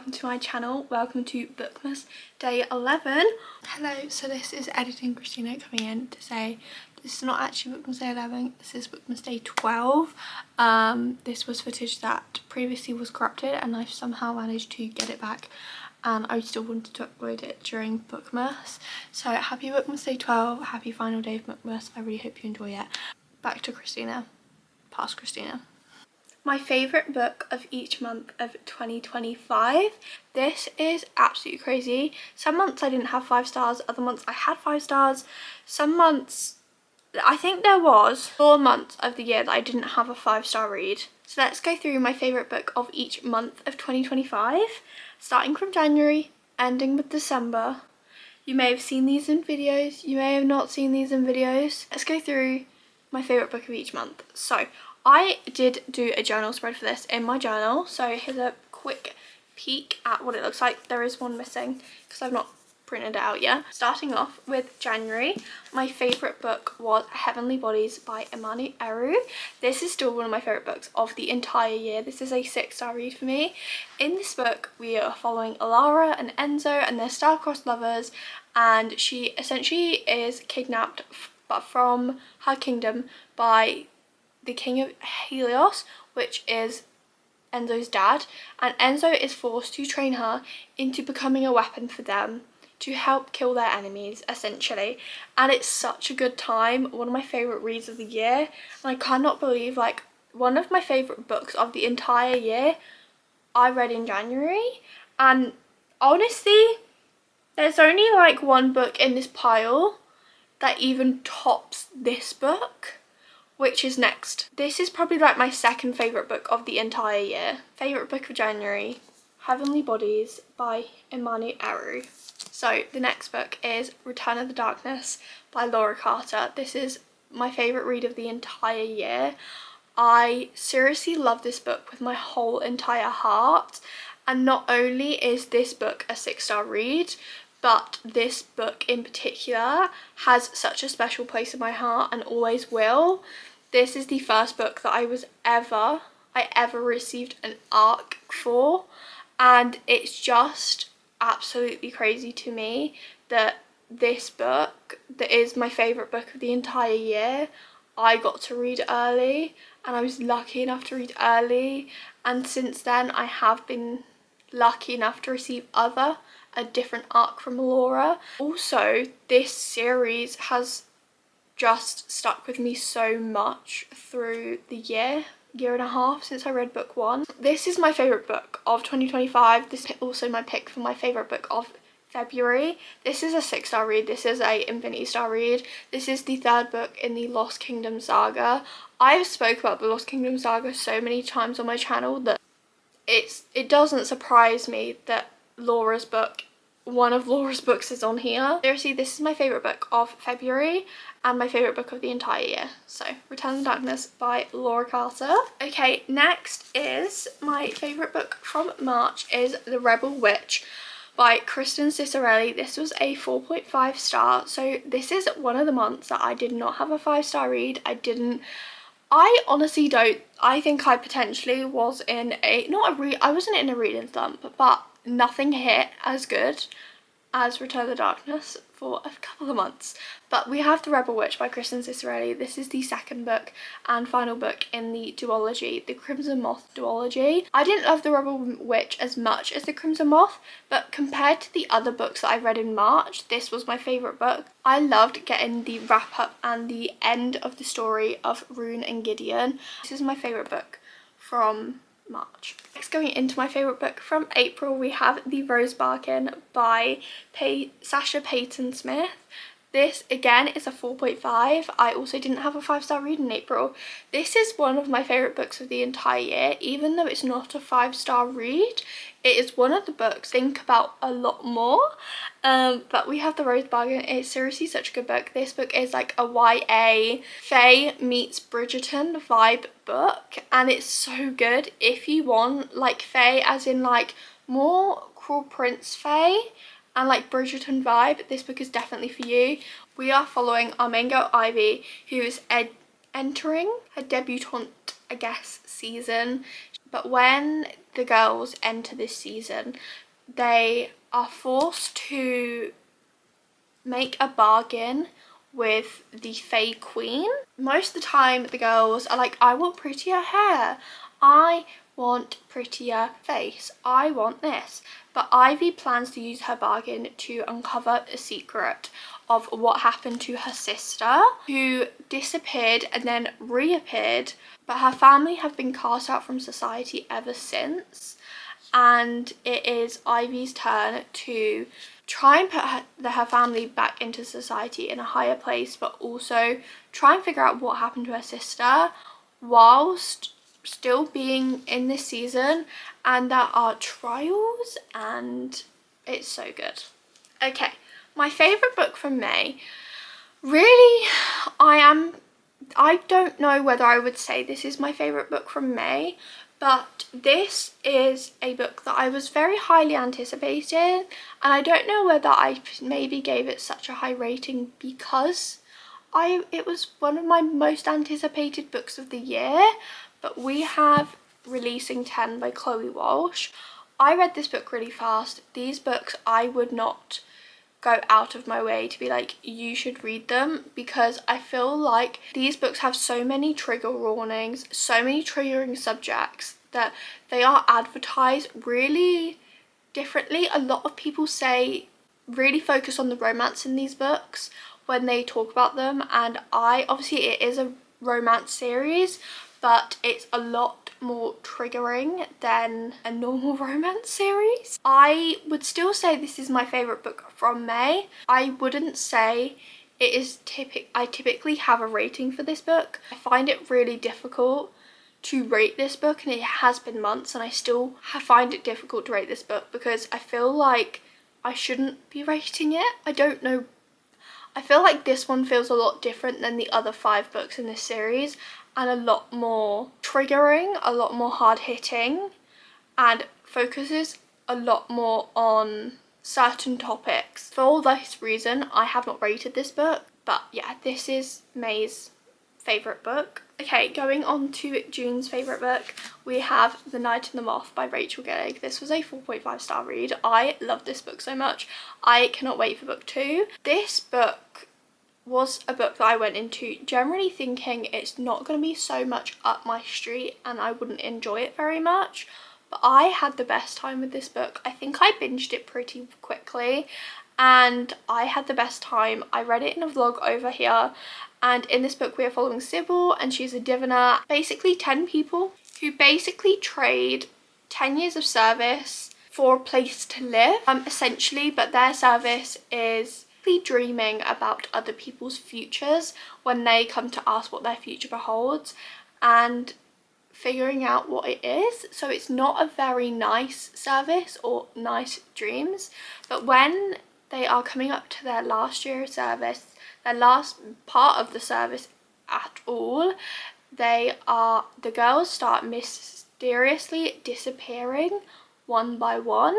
welcome to my channel. Welcome to Bookmas Day 11. Hello, so this is Editing Christina coming in to say this is not actually Bookmas Day 11, this is Bookmas Day 12. This was footage that previously was corrupted and I've somehow managed to get it back, and I still wanted to upload it during Bookmas. So happy Bookmas Day 12, happy final day of Bookmas. I really hope you enjoy it. Back to Christina, past Christina. My favourite book of each month of 2025. This is absolutely crazy. Some months I didn't have 5 stars, other months I had 5 stars. Some months, I think there was 4 months of the year that I didn't have a 5-star read. So let's go through my favourite book of each month of 2025, starting from January, ending with December. You may have seen these in videos, you may have not seen these in videos. Let's go through my favourite book of each month. So I did do a journal spread for this in my journal, so here's a quick peek at what it looks like. There is one missing because I've not printed it out yet. Starting off with January, my favourite book was Heavenly Bodies by Emmanuel Eru. This is still one of my favourite books of the entire year. This is a 6-star read for me. In this book we are following Alara and Enzo and their star-crossed lovers, and she essentially is kidnapped but from her kingdom by the King of Helios, which is Enzo's dad, and Enzo is forced to train her into becoming a weapon for them to help kill their enemies, essentially. And it's such a good time, one of my favourite reads of the year, and I cannot believe, like, one of my favourite books of the entire year I read in January. And honestly, there's only like one book in this pile that even tops this book, which is next. This is probably like my second favourite book of the entire year. Favourite book of January, Heavenly Bodies by Emmanuel Eru. So the next book is Return of the Darkness by Laura Carter. This is my favourite read of the entire year. I seriously love this book with my whole entire heart, and not only is this book a 6-star read, but this book in particular has such a special place in my heart and always will. This is the first book that I ever received an ARC for, and it's just absolutely crazy to me that this book, that is my favourite book of the entire year, I got to read early, and I was lucky enough to read early, and since then I have been lucky enough to receive a different arc from Laura. Also, this series has just stuck with me so much through the year and a half since I read book 1. This is my favourite book of 2025. This is also my pick for my favourite book of February. This is a 6-star read. This is a Infinity Star read. This is the 3rd book in the Lost Kingdom saga. I've spoke about the Lost Kingdom saga so many times on my channel that it doesn't surprise me that one of Laura's books is on here. Seriously, this is my favourite book of February and my favourite book of the entire year. So, Return of the Darkness by Laura Carter. Okay, next is my favourite book from March is The Rebel Witch by Kristen Cicerelli. This was a 4.5 star. So this is one of the months that I did not have a 5-star read. I honestly don't. I think I potentially was in I wasn't in a reading slump, but nothing hit as good as Return of the Darkness for a couple of months. But we have The Rebel Witch by Kristen Cicerelli. This is the 2nd book and final book in the duology, the Crimson Moth duology. I didn't love The Rebel Witch as much as the Crimson Moth, but compared to the other books that I read in March, this was my favourite book. I loved getting the wrap up and the end of the story of Rune and Gideon. This is my favourite book from March. Next, going into my favourite book from April, we have The Rose Bargain by Sasha Payton Smith. This again is a 4.5. I also didn't have a 5-star read in April. This is one of my favourite books of the entire year. Even though it's not a 5-star read, it is one of the books I think about a lot more. But we have The Rose Bargain. It's seriously such a good book. This book is like a YA Faye meets Bridgerton vibe book, and it's so good if you want like Faye as in like more Cruel Prince Faye and like Bridgerton vibe. This book is definitely for you. We are following our main girl Ivy, who is entering her debutante I guess, season. But when the girls enter this season, they are forced to make a bargain with the Fae Queen. Most of the time the girls are like, I want prettier hair, I want prettier face, I want this. But Ivy plans to use her bargain to uncover a secret of what happened to her sister, who disappeared and then reappeared, but her family have been cast out from society ever since. And it is Ivy's turn to try and put her family back into society in a higher place, but also try and figure out what happened to her sister whilst still being in this season. And there are trials and it's so good. Okay, my favourite book from May. Really, I don't know whether I would say this is my favourite book from May, but this is a book that I was very highly anticipated, and I don't know whether I maybe gave it such a high rating because it was one of my most anticipated books of the year. But we have Releasing 10 by Chloe Walsh. I read this book really fast. These books I would not go out of my way to be like, you should read them, because I feel like these books have so many trigger warnings, so many triggering subjects, that they are advertised really differently. A lot of people say really focus on the romance in these books when they talk about them, and obviously it is a romance series, but it's a lot more triggering than a normal romance series. I would still say this is my favourite book from May. I wouldn't say it is I typically have a rating for this book. I find it really difficult to rate this book, and it has been months and I still find it difficult to rate this book because I feel like I shouldn't be rating it. I don't know. I feel like this one feels a lot different than the other 5 books in this series, and a lot more triggering, a lot more hard-hitting, and focuses a lot more on certain topics. For all this reason, I have not rated this book, but yeah, this is May's favourite book. Okay, going on to June's favourite book, we have The Night and the Moth by Rachel Gillig. This was a 4.5 star read. I love this book so much. I cannot wait for book 2. This book was a book that I went into generally thinking it's not going to be so much up my street and I wouldn't enjoy it very much, but I had the best time with this book. I think I binged it pretty quickly and I had the best time. I read it in a vlog over here, and in this book we are following Sybil, and she's a diviner. Basically 10 people who basically trade 10 years of service for a place to live, essentially, but their service is dreaming about other people's futures when they come to ask what their future beholds and figuring out what it is. So it's not a very nice service or nice dreams, but when they are coming up to their last year of service, their last part of the service at all, the girls start mysteriously disappearing one by one,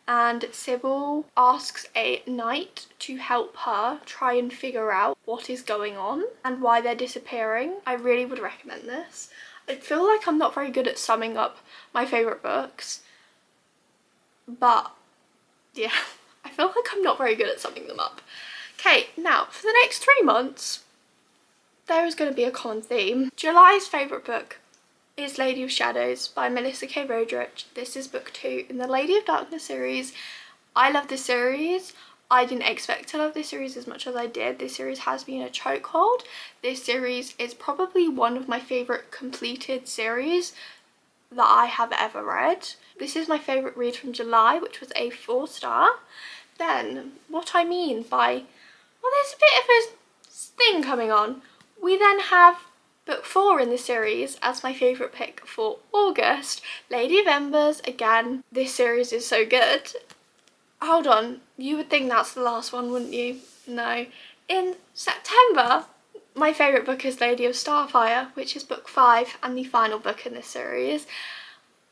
and Sybil asks a knight to help her try and figure out what is going on and why they're disappearing. I really would recommend this. I feel like I'm not very good at summing up my favourite books, but yeah, I feel like I'm not very good at summing them up. Okay, now for the next 3 months, there is going to be a common theme. July's favourite book is Lady of Shadows by Melissa K. Rodrich. This is book 2 in the Lady of Darkness series. I love this series. I didn't expect to love this series as much as I did. This series has been a chokehold. This series is probably one of my favourite completed series that I have ever read. This is my favourite read from July, which was a 4 star. Then, what I mean by, well, there's a bit of a thing coming on. We then have book 4 in the series as my favourite pick for August, Lady of Embers. Again, this series is so good. Hold on, you would think that's the last one, wouldn't you? No. In September, my favourite book is Lady of Starfire, which is book 5 and the final book in this series.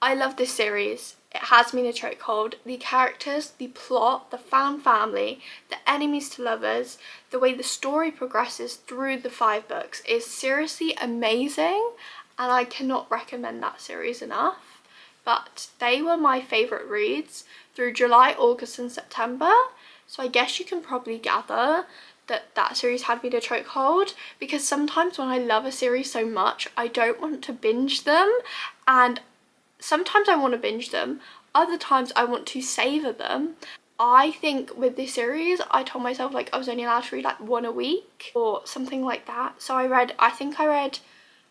I love this series. It has been a chokehold. The characters, the plot, the found family, the enemies to lovers, the way the story progresses through the 5 books is seriously amazing, and I cannot recommend that series enough. But they were my favourite reads through July, August and September. So I guess you can probably gather that that series had me in a chokehold, because sometimes when I love a series so much, I don't want to binge them, and sometimes I want to binge them, other times I want to savour them. I think with this series, I told myself like I was only allowed to read like one a week or something like that. So I think I read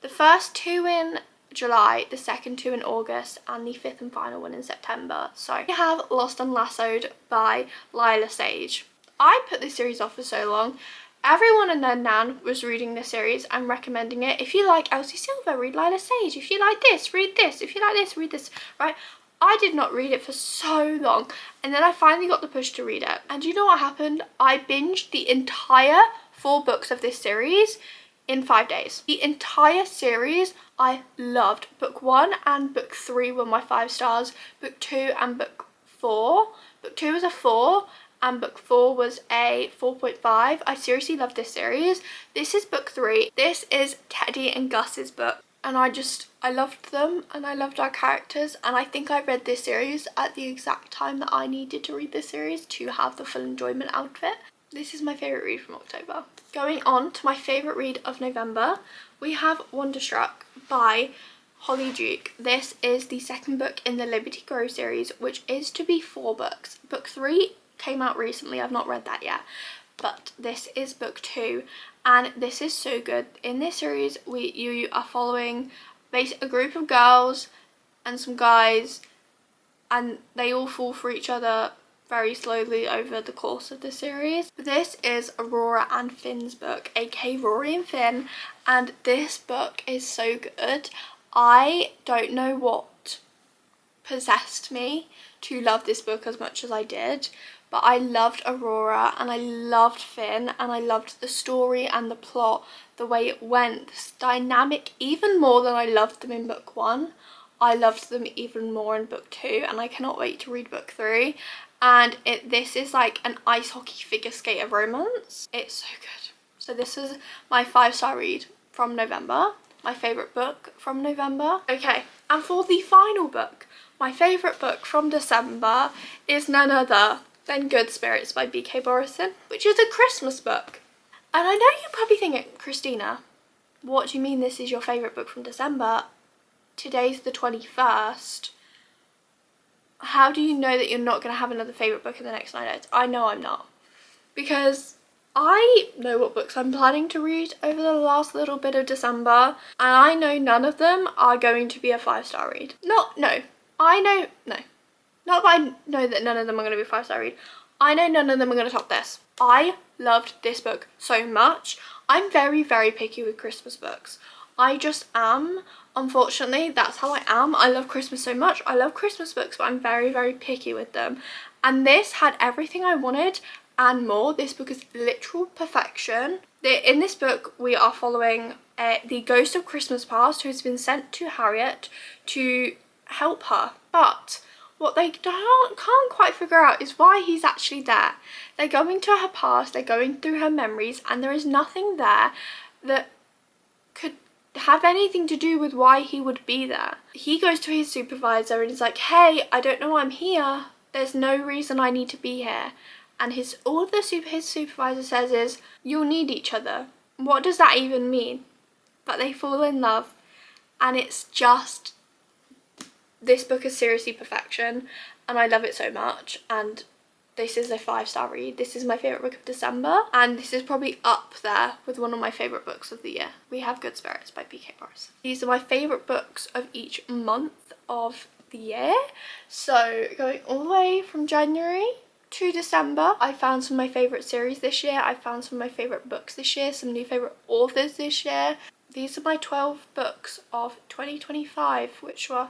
the first 2 in July, the second 2 in August, and the 5th and final one in September. So we have Lost and Lassoed by Lila Sage. I put this series off for so long. Everyone and their nan was reading this series and recommending it. If you like Elsie Silver, read Lila Sage. If you like this, read this. If you like this, read this, right? I did not read it for so long, and then I finally got the push to read it. And you know what happened? I binged the entire 4 books of this series in 5 days. The entire series I loved. Book 1 and book 3 were my 5 stars. Book 2 and book 4. Book 2 was a 4 and book 4 was a 4.5. I seriously love this series. This is book 3. This is Teddy and Gus's book. And I loved them, and I loved our characters, and I think I read this series at the exact time that I needed to read this series to have the full enjoyment out of it. This is my favourite read from October. Going on to my favourite read of November, we have Wonderstruck by Holly Duke. This is the second book in the Liberty Grove series, which is to be 4 books. Book 3 came out recently, I've not read that yet, but this is book 2. And this is so good. In this series, you are following a group of girls and some guys, and they all fall for each other very slowly over the course of the series. This is Aurora and Finn's book, aka Rory and Finn, and this book is so good. I don't know what possessed me to love this book as much as I did, but I loved Aurora and I loved Finn, and I loved the story and the plot, the way it went, this dynamic, even more than I loved them in book 1. I loved them even more in book 2, and I cannot wait to read book 3. And this is like an ice hockey figure skater romance. It's so good. So this is my 5-star read from November, my favourite book from November. Okay, and for the final book, my favourite book from December is none other than Good Spirits by B.K. Borison, which is a Christmas book. And I know you're probably thinking, Christina, what do you mean this is your favourite book from December? Today's the 21st. How do you know that you're not going to have another favourite book in the next 9 days? I know I'm not. Because I know what books I'm planning to read over the last little bit of December, and I know none of them are going to be a 5-star read. Not that I know that none of them are going to be a 5-star read. I know none of them are going to top this. I loved this book so much. I'm very, very picky with Christmas books. I just am. Unfortunately, that's how I am. I love Christmas so much. I love Christmas books, but I'm very, very picky with them. And this had everything I wanted and more. This book is literal perfection. In this book, we are following the ghost of Christmas past, who has been sent to Harriet to help her. But what they can't quite figure out is why he's actually there. They're going to her past, they're going through her memories, and there is nothing there that could have anything to do with why he would be there. He goes to his supervisor and is like, hey, I don't know why I'm here. There's no reason I need to be here. And his supervisor says is, you'll need each other. What does that even mean? But they fall in love, and it's just, this book is seriously perfection, and I love it so much. And this is a 5-star read. This is my favourite book of December, and this is probably up there with one of my favourite books of the year. We have Good Spirits by B.K. Borison. These are my favourite books of each month of the year. So going all the way from January to December, I found some of my favourite series this year. I found some of my favourite books this year, some new favourite authors this year. These are my 12 books of 2025, which were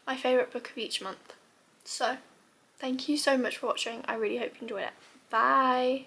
my favourite book of each month. So thank you so much for watching. I really hope you enjoyed it. Bye.